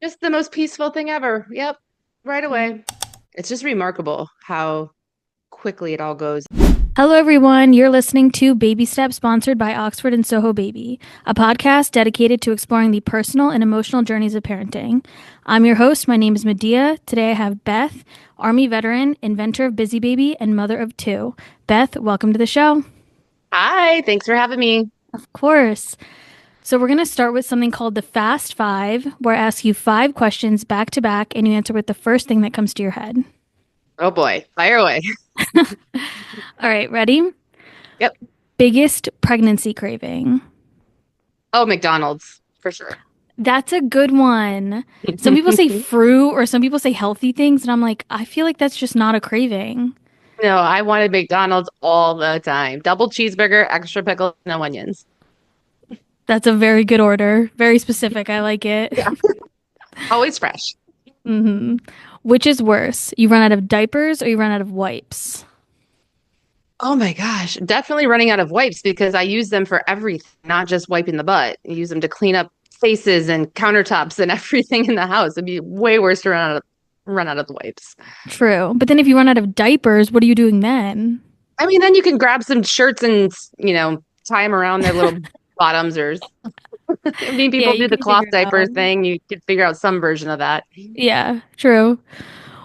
Just the most peaceful thing ever. Yep. Right away. It's just remarkable how quickly it all goes. Hello, everyone. You're listening to Baby Steps, sponsored by Oxford and Soho Baby, a podcast dedicated to exploring the personal and emotional journeys of parenting. I'm your host. My name is Medea. Today I have Beth, Army veteran, inventor of Busy Baby, and mother of two. Beth, welcome to the show. Hi. Thanks for having me. Of course. So, we're going to start with something called the Fast Five, where I ask you five questions back to back and you answer with the first thing that comes to your head. Oh boy. Fire away. All right, ready? Yep. Biggest pregnancy craving. Oh, McDonald's for sure. That's a good one. Some people say fruit or some people say healthy things, and I'm like, I feel like that's just not a craving. No, I wanted McDonald's all the time. Double cheeseburger, extra pickles, no onions. That's a very good order. Very specific. I like it. Yeah. Always fresh. hmm Which is worse? You run out of diapers or you run out of wipes? Oh my gosh. Definitely running out of wipes because I use them for everything, not just wiping the butt. I use them to clean up faces and countertops and everything in the house. It'd be way worse to run out of the wipes. True. But then if you run out of diapers, what are you doing then? I mean, then you can grab some shirts and, tie them around their little bottoms or I mean, Yeah, people you do the can cloth figure it diaper out. thing. You could figure out some version of that. Yeah, true.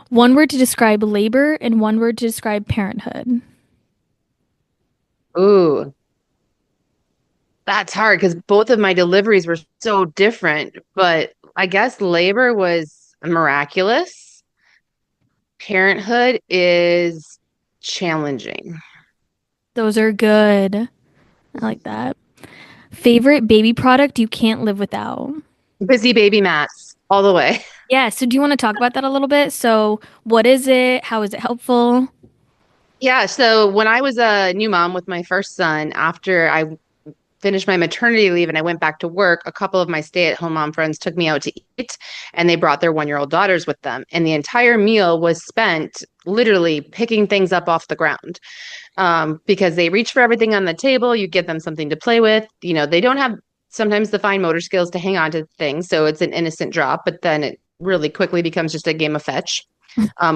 One word to describe labor and one word to describe parenthood. Ooh, that's hard because both of my deliveries were so different. But I guess labor was miraculous. Parenthood is challenging. Those are good. I like that. Favorite baby product you can't live without? Busy baby mats all the way. Yeah, so do you want to talk about that a little bit? So, what is it? How is it helpful? Yeah, so when I was a new mom with my first son, after I finished my maternity leave and I went back to work, a couple of my stay-at-home mom friends took me out to eat and they brought their 1-year-old daughters with them. And the entire meal was spent literally picking things up off the ground because they reach for everything on the table. You give them something to play with. They don't have sometimes the fine motor skills to hang on to things. So it's an innocent drop, but then it really quickly becomes just a game of fetch.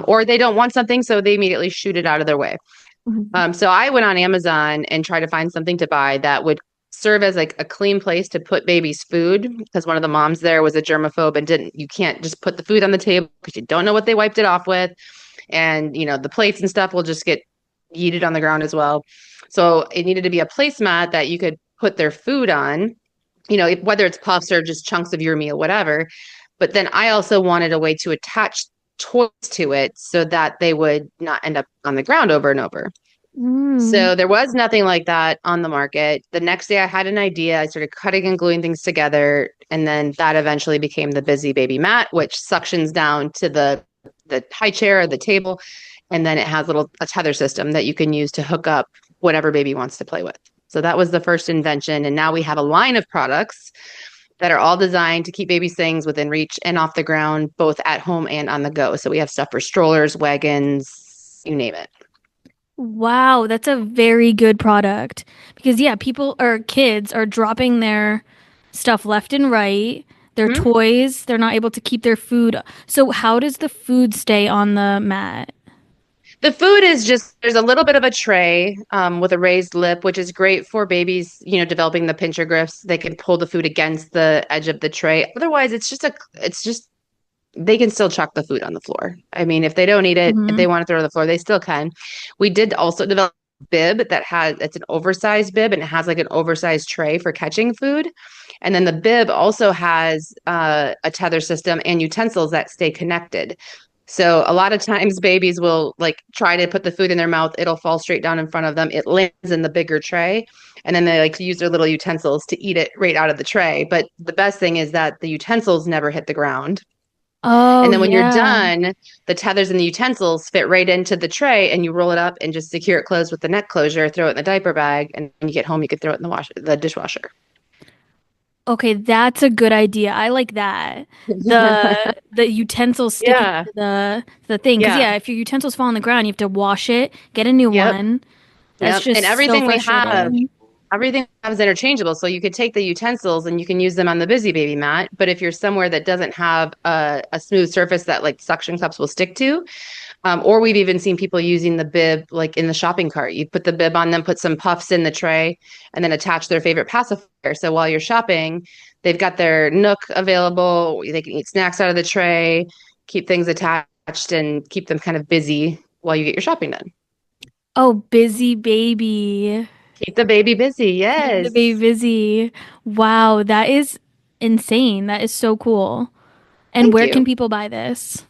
Or they don't want something, so they immediately shoot it out of their way. Mhm. So I went on Amazon and tried to find something to buy that would serve as like a clean place to put baby's food because one of the moms there was a germaphobe and you can't just put the food on the table because you don't know what they wiped it off with. And, the plates and stuff will just get yeeted on the ground as well. So it needed to be a placemat that you could put their food on, whether it's puffs or just chunks of your meal, whatever. But then I also wanted a way to attach toys to it so that they would not end up on the ground over and over. Mm. So there was nothing like that on the market. The next day I had an idea. I started cutting and gluing things together. And then that eventually became the Busy Baby mat, which suctions down to the high chair or the table. And then it has a tether system that you can use to hook up whatever baby wants to play with. So that was the first invention. And now we have a line of products that are all designed to keep babies' things within reach and off the ground, both at home and on the go. So we have stuff for strollers, wagons, you name it. Wow, that's a very good product. Because, yeah, people or kids are dropping their stuff left and right, their Mhm. toys, they're not able to keep their food. So, how does the food stay on the mat? The food is just there's a little bit of a tray with a raised lip, which is great for babies, developing the pincher grips. They can pull the food against the edge of the tray. Otherwise, it's just they can still chuck the food on the floor. I mean, if they don't eat it, if hmm they want to throw it on the floor, they still can. We did also develop a bib it's an oversized bib and it has like an oversized tray for catching food. And then the bib also has a tether system and utensils that stay connected. So a lot of times babies will like try to put the food in their mouth. It'll fall straight down in front of them. It lands in the bigger tray. And then they like to use their little utensils to eat it right out of the tray. But the best thing is that the utensils never hit the ground. Oh, And then when you're yeah. done, the tethers and the utensils fit right into the tray and you roll it up and just secure it closed with the neck closure, throw it in the diaper bag, and when you get home, you can throw it in the dishwasher. Okay, that's a good idea. I like that. The utensils sticking Yeah. to the thing. Because Yeah. yeah, if your utensils fall on the ground, you have to wash it, get a new Yep. one. That's Yep. And just so everything we have frustrating. everything is interchangeable. So you could take the utensils and you can use them on the busy baby mat. But if you're somewhere that doesn't have a smooth surface that like suction cups will stick to, or we've even seen people using the bib like in the shopping cart. You put the bib on them, put some puffs in the tray, and then attach their favorite pacifier. So while you're shopping, they've got their nook available. They can eat snacks out of the tray, keep things attached, and keep them kind of busy while you get your shopping done. Oh, busy baby. Keep the baby busy. Keep the Yes. baby busy. Wow, that is insane. That is so cool. And Thank where can you. people buy this?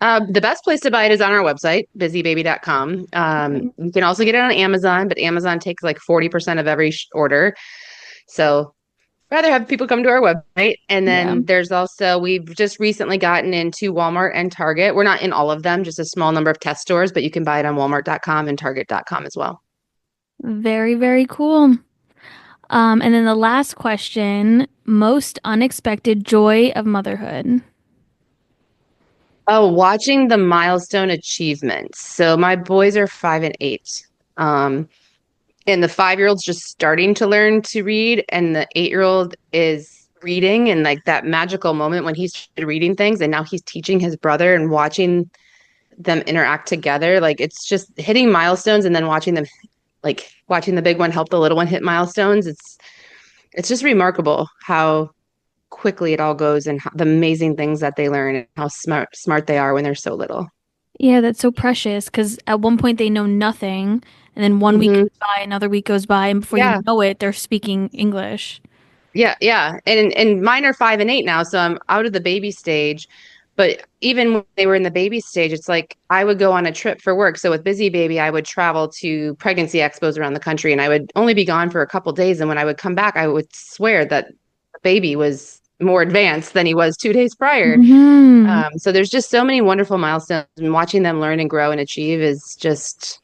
The best place to buy it is on our website, busybaby.com. Okay. You can also get it on Amazon, but Amazon takes like 40% of every order. So rather have people come to our website. And Yeah. then there's also, we've just recently gotten into Walmart and Target. We're not in all of them, just a small number of test stores, but you can buy it on walmart.com and target.com as well. Very, very cool. And then the last question, most unexpected joy of motherhood. Oh, watching the milestone achievements. So my boys are 5 and 8. Um, and the 5-year-old's just starting to learn to read, and the 8-year-old is reading, and like that magical moment when he's reading things, and now he's teaching his brother and watching them interact together. Like it's just hitting milestones and then watching them like watching the big one help the little one hit milestones. It's just remarkable how quickly it all goes and how, the amazing things that they learn and how smart they are when they're so little. Yeah, that's so precious because at one point they know nothing, and then one week Hmm. goes by, another week goes by, and before you Yeah. know it, they're speaking English. Yeah, yeah. And mine are 5 and 8 now, so I'm out of the baby stage. But even when they were in the baby stage, it's like I would go on a trip for work. So with Busy Baby, I would travel to pregnancy expos around the country and I would only be gone for a couple days. And when I would come back, I would swear that the baby was more advanced than he was 2 days prior. Hmm. So there's just so many wonderful milestones, and watching them learn and grow and achieve is just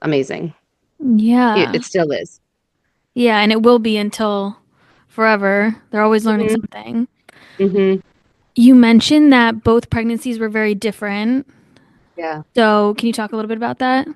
amazing. Yeah. It still is. Yeah, and it will be until forever. They're always learning Hmm. something. Hmm. You mentioned that both pregnancies were very different. Yeah. So, can you talk a little bit about that?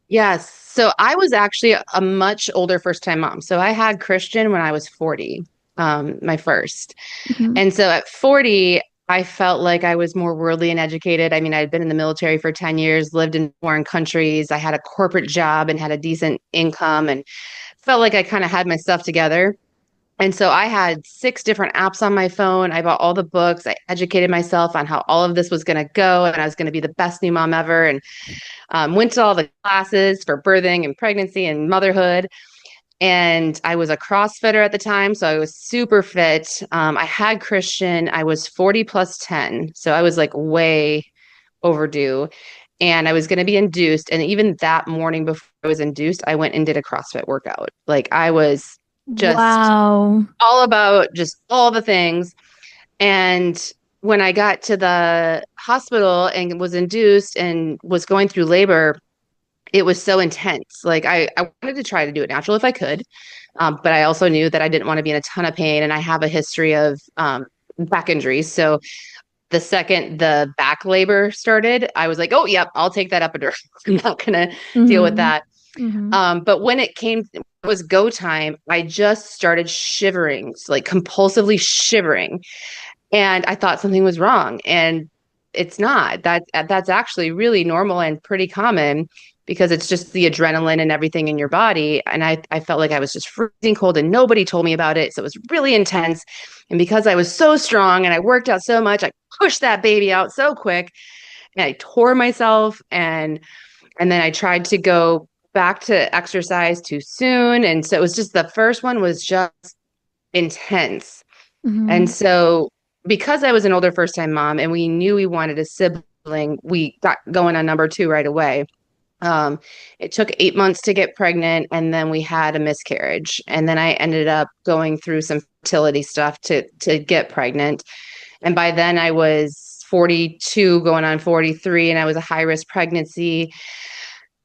Yes. So I was actually a much older first time mom. So I had Christian when I was 40, my first. Hmm. And so at 40, I felt like I was more worldly and educated. I mean, I had been in the military for 10 years, lived in foreign countries. I had a corporate job and had a decent income and felt like I kind of had my stuff together. And so I had 6 different apps on my phone. I bought all the books. I educated myself on how all of this was going to go and I was going to be the best new mom ever. And went to all the classes for birthing and pregnancy and motherhood. And I was a CrossFitter at the time, so I was super fit. I had Christian. I was 40 plus 10. So I was like way overdue. And I was going to be induced. And even that morning before I was induced, I went and did a CrossFit workout. Like I was just Wow. all about just all the things. And when I got to the hospital and was induced and was going through labor, it was so intense. Like I wanted to try to do it natural if I could. But I also knew that I didn't want to be in a ton of pain. And I have a history of back injuries. So the second the back labor started, I was like, oh, yep, I'll take that epidural. I'm not going to deal with Hmm. that. Hmm. But when it was go time, I just started shivering, like compulsively shivering. And I thought something was wrong. And it's not. That's actually really normal and pretty common because it's just the adrenaline and everything in your body. And I felt like I was just freezing cold and nobody told me about it. So it was really intense. And because I was so strong and I worked out so much, I pushed that baby out so quick and I tore myself and then I tried to go back to exercise too soon. And so it was just the first one was just intense. And Hmm. so, because I was an older first time mom and we knew we wanted a sibling, we got going on number 2 right away. Um, it took 8 months to get pregnant, and then we had a miscarriage. And then I ended up going through some fertility stuff to get pregnant. And by then I was 42, going on 43, and I was a high risk pregnancy.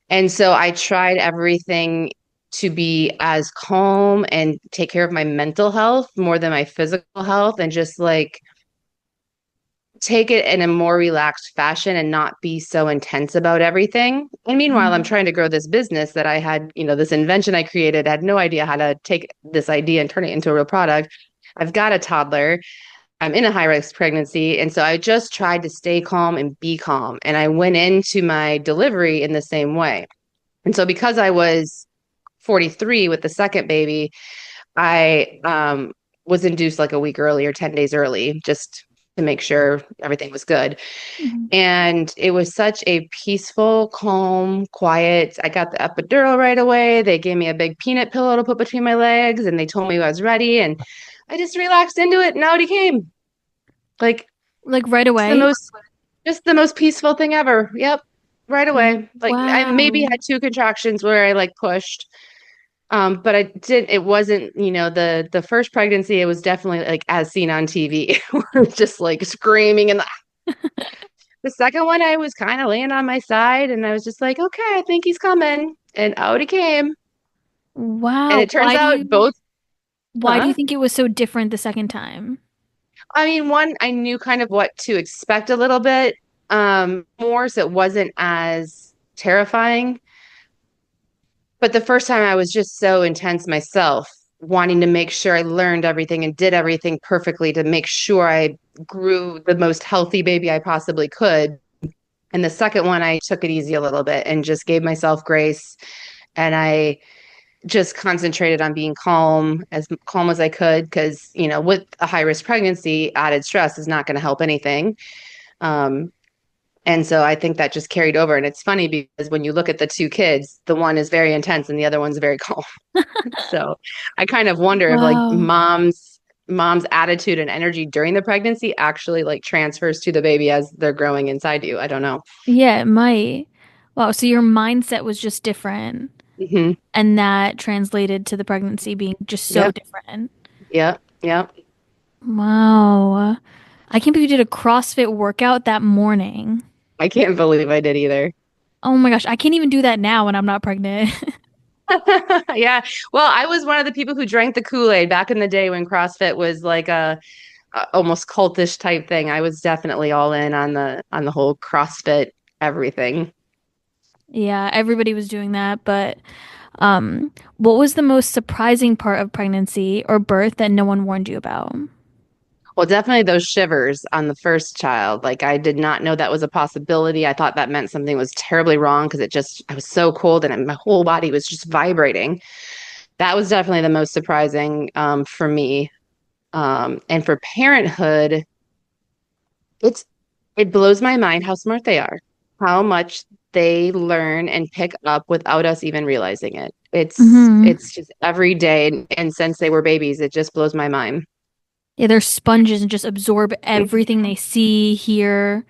And so I tried everything to be as calm and take care of my mental health more than my physical health and just like take it in a more relaxed fashion and not be so intense about everything. And meanwhile, I'm Mhm. trying to grow this business that I had, this invention I created. I had no idea how to take this idea and turn it into a real product. I've got a toddler. I'm in a high risk pregnancy. And so I just tried to stay calm and be calm. And I went into my delivery in the same way. And so because I was 43 with the second baby, I was induced like a week early or 10 days early just to make sure everything was good. Mhm. And it was such a peaceful, calm, quiet. I got the epidural right away. They gave me a big peanut pillow to put between my legs and they told me I was ready. And I just relaxed into it and out he came. Like Like right it's the away? most just the most peaceful thing ever. Yep. Right away. Like I maybe Wow. had two contractions where I like pushed. But it wasn't, the first pregnancy, it was definitely like as seen on TV. We're just like screaming. And the second one, I was kind of laying on my side and I was just like, okay, I think he's coming. And out he came. And Wow. it turns out both, Why do you huh? think it was so different the second time? I mean, one, I knew kind of what to expect a little bit, more, so it wasn't as terrifying. But the first time I was just so intense myself, wanting to make sure I learned everything and did everything perfectly to make sure I grew the most healthy baby I possibly could. And the second one, I took it easy a little bit and just gave myself grace. And I just concentrated on being calm as I could, because, with a high risk pregnancy, added stress is not going to help anything. Um, and so I think that just carried over. And it's funny because when you look at the two kids, the one is very intense and the other one's very calm. So I kind of wonder if like Wow. mom's attitude and energy during the pregnancy actually like transfers to the baby as they're growing inside you. I don't know. Yeah, it might. Wow, so your mindset was just different, Hmm. and that translated to the pregnancy being just so Yep. different. Yep. Yep. Wow. I can't believe you did a CrossFit workout that morning. I can't believe I did either. Oh my gosh, I can't even do that now when I'm not pregnant. Yeah. Well, I was one of the people who drank the Kool-Aid back in the day when CrossFit was like a almost cultish type thing. I was definitely all in on the whole CrossFit everything. Yeah, everybody was doing that, but what was the most surprising part of pregnancy or birth that no one warned you about? Well, definitely those shivers on the first child. Like I did not know that was a possibility. I thought that meant something was terribly wrong because I was so cold and my whole body was just vibrating. That was definitely the most surprising for me. And for parenthood, it's it blows my mind how smart they are, how much they learn and pick up without us even realizing it. Hmm. It's just every day, and since they were babies, it just blows my mind. Yeah, they're sponges and just absorb everything they see, hear.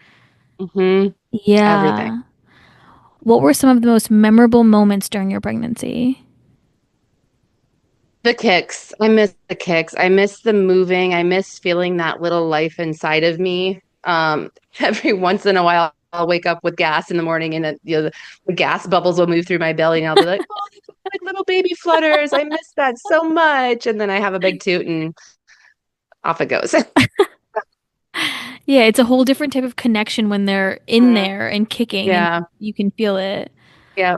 Hmm. Everything. Yeah. What were some of the most memorable moments during your pregnancy? The kicks. I miss the kicks. I miss the moving. I miss feeling that little life inside of me. Every once in a while, I'll wake up with gas in the morning, and the gas bubbles will move through my belly, and I'll be like, "Oh, like little baby flutters. I miss that so much." And then I have a big toot, and off it goes. Yeah, it's a whole different type of connection when they're in Mm, there and kicking and yeah, you can feel it. yeah.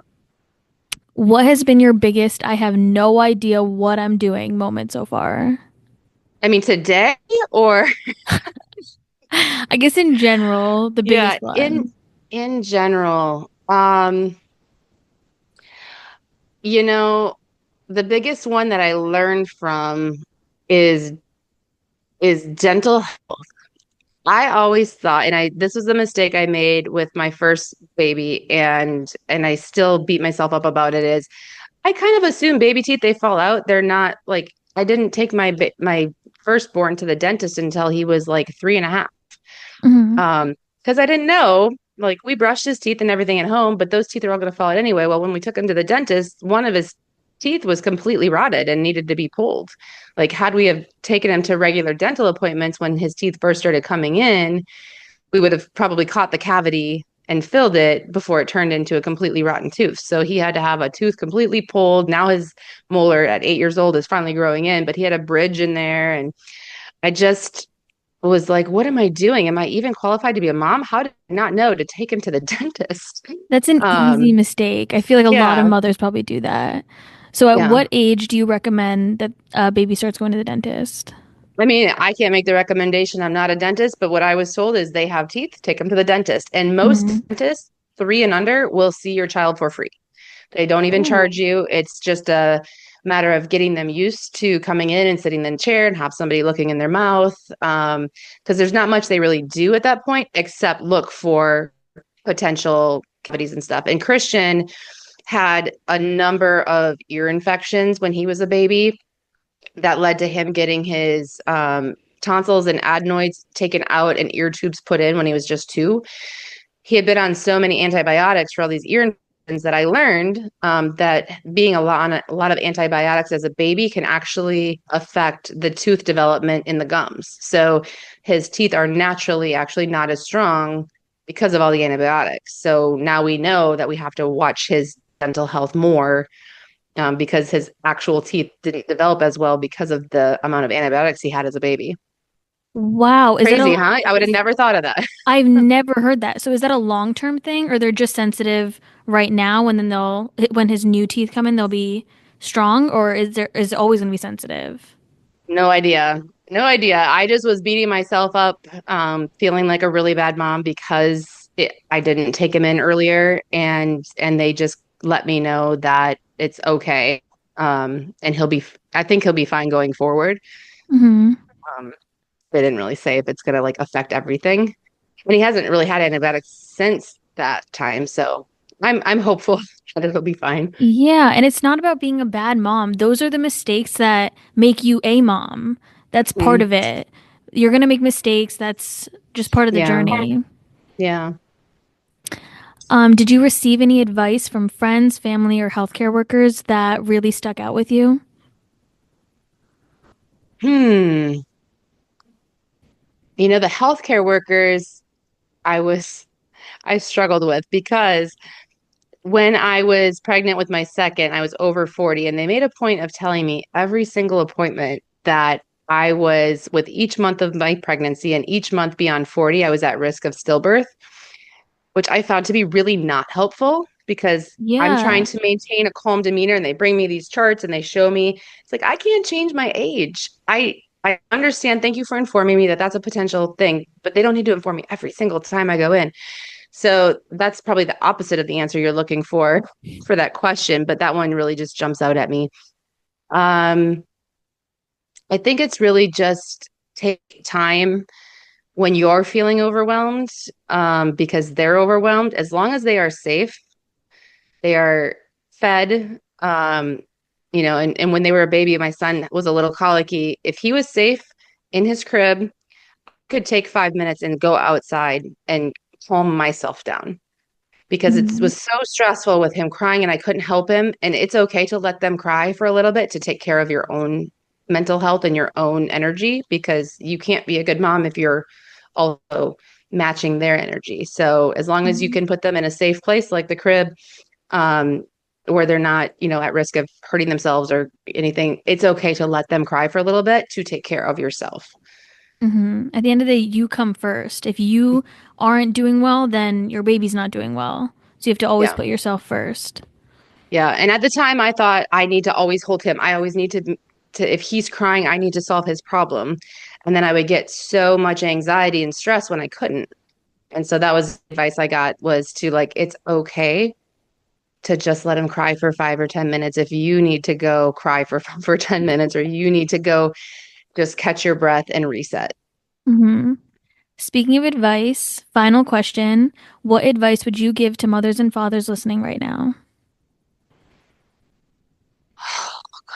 What has been your biggest, I have no idea what I'm doing moment so far? I mean, today or I guess in general, the yeah, biggest one. in general, you know, the biggest one that I learned from is dental. I always thought, and I this was a mistake I made with my first baby, and I still beat myself up about it, is I kind of assume baby teeth, they fall out. They're not like, I didn't take my firstborn to the dentist until he was like 3.5. Hmm. Because I didn't know, like we brushed his teeth and everything at home, but those teeth are all going to fall out anyway. Well, when we took him to the dentist, one of his teeth was completely rotted and needed to be pulled. Like, had we have taken him to regular dental appointments when his teeth first started coming in, we would have probably caught the cavity and filled it before it turned into a completely rotten tooth. So he had to have a tooth completely pulled. Now his molar at 8 years old is finally growing in, but he had a bridge in there. And I just, was like, what am I doing? Am I even qualified to be a mom? How did I not know to take him to the dentist? That's an easy Um, mistake. I feel like a lot of yeah, mothers probably do that. So, at yeah. what age do you recommend that a baby starts going to the dentist? I mean, I can't make the recommendation. I'm not a dentist, but what I was told is they have teeth, take them to the dentist. And most Hmm. dentists, 3 and under, will see your child for free. They don't even Oh, charge you. It's just a matter of getting them used to coming in and sitting in a chair and have somebody looking in their mouth. Because there's not much they really do at that point except look for potential cavities and stuff. And Christian had a number of ear infections when he was a baby that led to him getting his tonsils and adenoids taken out and ear tubes put in when he was just 2. He had been on so many antibiotics for all these ear infections that I learned that being a lot of antibiotics as a baby can actually affect the tooth development in the gums. So his teeth are naturally actually not as strong because of all the antibiotics. So now we know that we have to watch his dental health more because his actual teeth didn't develop as well because of the amount of antibiotics he had as a baby. wow. Is that Crazy, a huh? I would have never thought of that. I've never heard that. So is that a long-term thing, or they're just sensitive right now, and then when his new teeth come in, they'll be strong, or is it always going to be sensitive? No idea. No idea. I just was beating myself up, feeling like a really bad mom because I didn't take him in earlier, and they just let me know that it's okay, and I think he'll be fine going forward. Hmm. Um, they didn't really say if it's gonna like affect everything, and he hasn't really had antibiotics since that time, so I'm hopeful that it'll be fine. Yeah, and it's not about being a bad mom. Those are the mistakes that make you a mom. That's part Mm, of it. You're going to make mistakes. That's just part of the yeah, journey. yeah. Did you receive any advice from friends, family, or healthcare workers that really stuck out with you? Hmm. The healthcare workers, I was I struggled with because when I was pregnant with my second, I was over 40, and they made a point of telling me every single appointment that I was with each month of my pregnancy and each month beyond 40, I was at risk of stillbirth, which I found to be really not helpful because I'm trying Yeah. to maintain a calm demeanor and they bring me these charts and they show me it's like I can't change my age. I understand. Thank you for informing me that that's a potential thing, but they don't need to inform me every single time I go in. So that's probably the opposite of the answer you're looking for that question, but that one really just jumps out at me. Um, I think it's really just take time when you're feeling overwhelmed, because they're overwhelmed. As long as they are safe, they are fed. And when they were a baby, my son was a little colicky. If he was safe in his crib, I could take 5 minutes and go outside and calm myself down because it Mhm. was so stressful with him crying and I couldn't help him. And it's okay to let them cry for a little bit to take care of your own mental health and your own energy because you can't be a good mom if you're also matching their energy. So as long as you Mhm. can put them in a safe place like the crib, um, where they're not, at risk of hurting themselves or anything, it's okay to let them cry for a little bit to take care of yourself. At the end of the day, you come first. If you aren't doing well, then your baby's not doing well. So you have to always Yeah. put yourself first. Yeah. And at the time I thought I need to always hold him. I always need to if he's crying, I need to solve his problem. And then I would get so much anxiety and stress when I couldn't. And so that was advice I got was to like, it's okay to just let him cry for 5 or 10 minutes. If you need to go cry for 10 minutes or you need to go just catch your breath and reset. Hmm. Speaking of advice, final question. What advice would you give to mothers and fathers listening right now?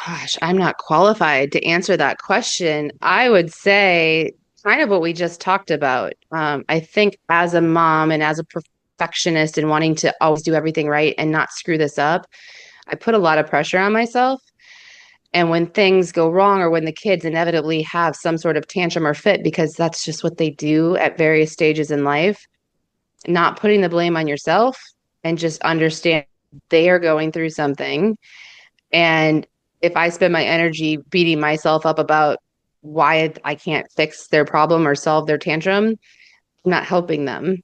Gosh, I'm not qualified to answer that question. I would say kind of what we just talked about. I think as a mom and as a perfectionist and wanting to always do everything right and not screw this up, I put a lot of pressure on myself. And when things go wrong or when the kids inevitably have some sort of tantrum or fit, because that's just what they do at various stages in life, not putting the blame on yourself and just understand they are going through something and if I spend my energy beating myself up about why I can't fix their problem or solve their tantrum, I'm not helping them.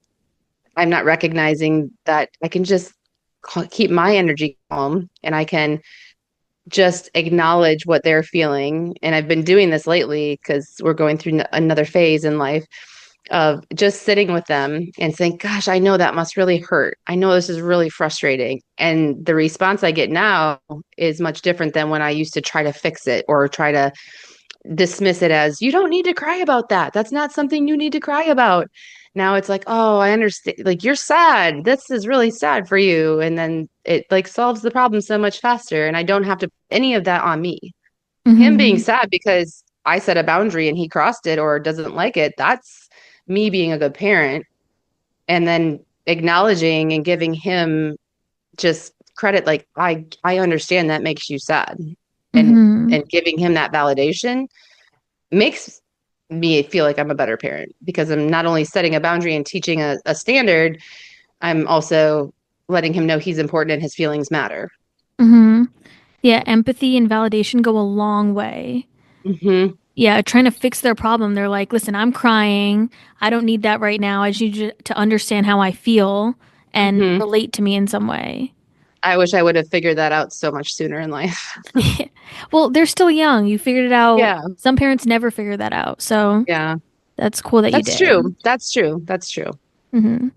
I'm not recognizing that I can just keep my energy calm, and I can just acknowledge what they're feeling. And I've been doing this lately because we're going through another phase in life of just sitting with them and saying, gosh, I know that must really hurt. I know this is really frustrating. And the response I get now is much different than when I used to try to fix it or try to dismiss it as, you don't need to cry about that. That's not something you need to cry about. Now it's like, oh, I understand. Like, you're sad. This is really sad for you. And then it like solves the problem so much faster. And I don't have to put any of that on me. Him being Mm-hmm. sad because I set a boundary and he crossed it or doesn't like it, that's me being a good parent. And then acknowledging and giving him just credit, like, I understand that makes you sad. And Mm-hmm. giving him that validation makes me feel like I'm a better parent because I'm not only setting a boundary and teaching a standard, I'm also letting him know he's important and his feelings matter. Mm-hmm. Yeah, empathy and validation go a long way. Hmm. Yeah, trying to fix their problem. They're like, listen, I'm crying. I don't need that right now. I just need you to understand how I feel and Hmm. relate to me in some way. I wish I would have figured that out so much sooner in life. Well, they're still young. You figured it out. Yeah. Some parents never figure that out. So Yeah. that's cool that you That's did. true. That's true. That's true. Hmm.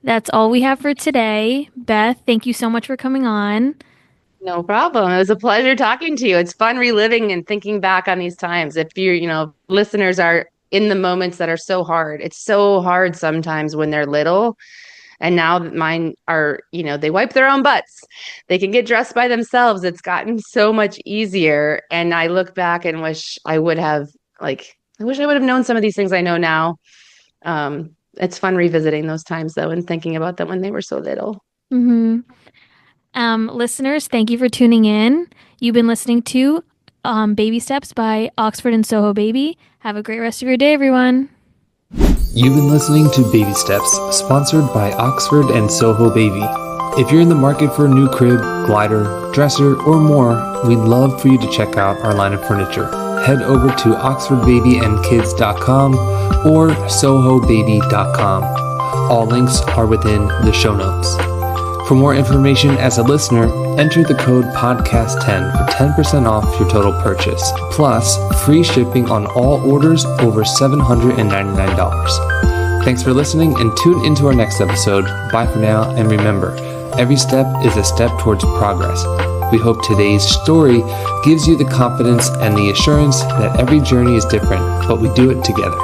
That's all we have for today. Beth, thank you so much for coming on. No problem. It was a pleasure talking to you. It's fun reliving and thinking back on these times. If listeners are in the moments that are so hard, it's so hard sometimes when they're little. And now that mine are, they wipe their own butts. They can get dressed by themselves. It's gotten so much easier. And I look back and I wish I would have known some of these things I know now. It's fun revisiting those times though and thinking about them when they were so little. Hmm. Listeners, thank you for tuning in. You've been listening to Baby Steps by Oxford and Soho Baby. Have a great rest of your day, everyone. You've been listening to Baby Steps, sponsored by Oxford and Soho Baby. If you're in the market for a new crib, glider, dresser, or more, we'd love for you to check out our line of furniture. Head over to oxfordbabyandkids.com or sohobaby.com. All links are within the show notes. For more information as a listener, enter the code podcast10 for 10% off your total purchase, plus free shipping on all orders over $799. Thanks for listening and tune into our next episode. Bye for now, and remember, every step is a step towards progress. We hope today's story gives you the confidence and the assurance that every journey is different, but we do it together.